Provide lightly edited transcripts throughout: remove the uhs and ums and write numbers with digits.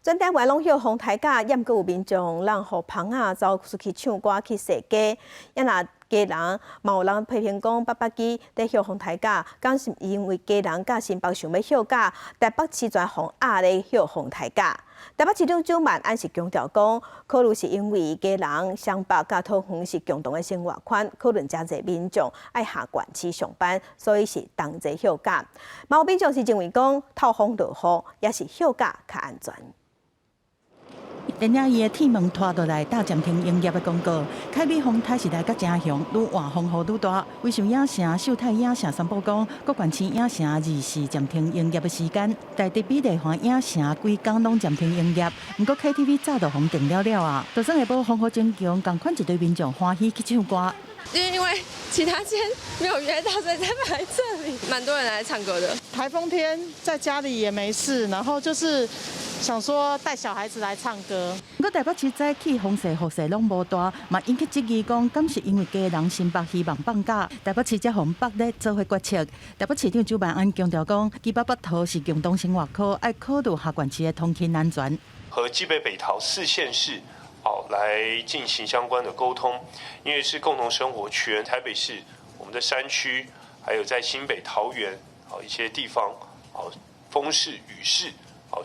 全台湾拢有红台架，也毋过有民众让互芳仔走出去唱歌去踅街，也若家人嘛有人批评讲，爸机在休红台架，敢是因为家人甲新北想要休假，台北市全红压咧休红台架。台北市长周万安是强调讲，考虑是因为家人双北甲桃园是共同的生活圈，可能真侪民众爱下县市上班，所以是同齐休假。嘛有民众是认为讲，透风落雨也是休假较安全。电影伊的铁门拖倒来，大暂停营业的公告。凯美风台时代甲正雄愈换风雨愈大。威秀影城、秀泰影城宣布讲，各县市影城24暂停营业的时间。台北美丽华影城规工拢暂停营业。不过 KTV 早就封停了啊。就算下晡风雨真强，同款一堆民众欢喜去唱歌。因为其他间没有约到，所以才来这里。蛮多人来唱歌的。台风天在家里也没事，然后就是想说带小孩子来唱歌。不过台北市早起风势雨势拢无大，嘛引起质疑讲，敢是因为家人新北希望放假，台北市才向北咧做伙决策。台北市长周万安强调讲，基北北桃是共同生活区，爱考虑下县市的通勤安全。和基北北桃4县市。来进行相关的沟通，因为是共同生活圈。台北市我们的山区，还有在新北、桃园一些地方，风势、雨势，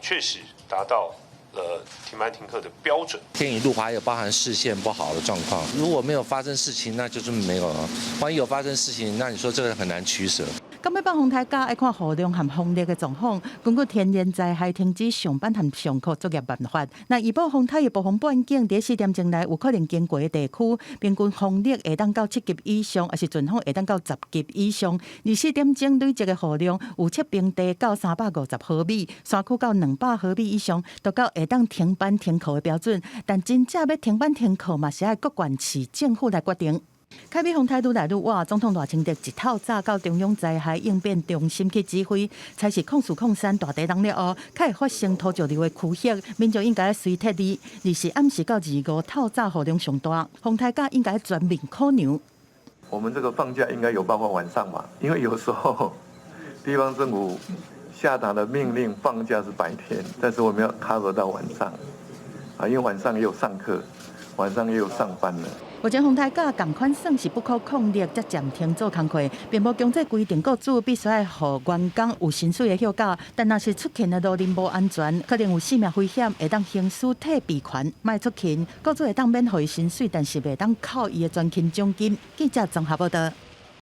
确实达到了停班停课的标准。天雨路滑，还有包含视线不好的状况。如果没有发生事情，那就是没有了。万一有发生事情，那你说这个很难取舍。咁要放风台假，爱看雨量和风力的状况。根据天然灾害停止上班和上课作业办法，那预报风台的部分半径在4点钟内有可能经过的地区，平均风力会当到7级以上，还是阵风会当到10级以上。24点钟累积的雨量有测平地到350毫米，山区到200毫米以上，都到会当停班停课的标准。但真正要停班停课嘛，是要各县市政府来决定。凯美风台愈来愈晚，总统赖清德一透早到中央灾害应变中心去指挥，才是控诉控山大地动了后，才会发生土石流的区域。民众应该随贴24暗时到25透早雨量上大，风台假应该全面考量。我们这个放假应该有包括晚上嘛，因为有时候地方政府下达的命令放假是白天，但是我们要 cover 到晚上因为晚上也有上课，晚上也有上班了。目前风台假同款算是不可抗力，才暂停做工课，并无强制规定雇主必须要予员工有薪水的休假。但若是出勤的路人无安全，可能有性命危险，会当行使退避权，卖出勤，雇主会当免予薪水，但是袂当扣伊的全勤奖金。记者综合报道。